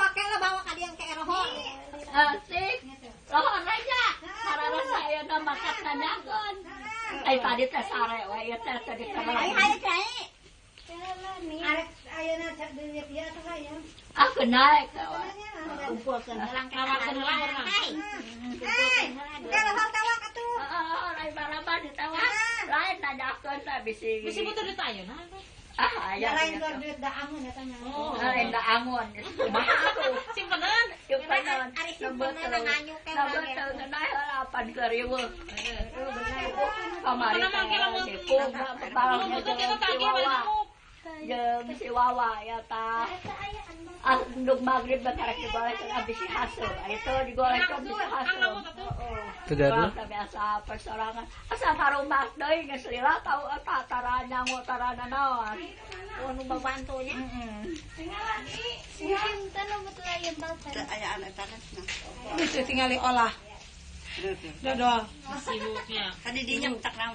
pakai lah bawa kalian ke erohon. Asik. Lohon aja. Karena saya udah makan nanyakan. Tadi teh sare we ieu teh tadi teh. Hai cai. Arek ayeuna duit dia tuh aya. Aku naik. Kumpulkeun helang ka Rawakeun heula urang. Kumpulkeun heula. Kalau tawa atuh. Lain balaban ditawa. Lain nadakeun teh bisi. Bisi butuh duit ayeuna. Aya. Lain keur duit da angun eta mah. Oh. Lain da angon. Simpenan. Simpenan. Ari simpenan nganyu ke Betul, kenal harapan keribu. Kamari Kenapa kira mau tepung, barang betul kita tagih balik jeung si Wawa ya tah. Anduk maghrib bakarek digolek habis si hasil. Itu digolekkeun bisa hasil. Tedadu. Biasa persorangan. Asa karumah deui geus lila tahu eta tara nyangu tara naon. nu bantunya. Sinten nu betul aya bapak. Aya anak tanasna. Bisa tinggali olah. Dodol. Sibuknya. Kan di dinya tak naon.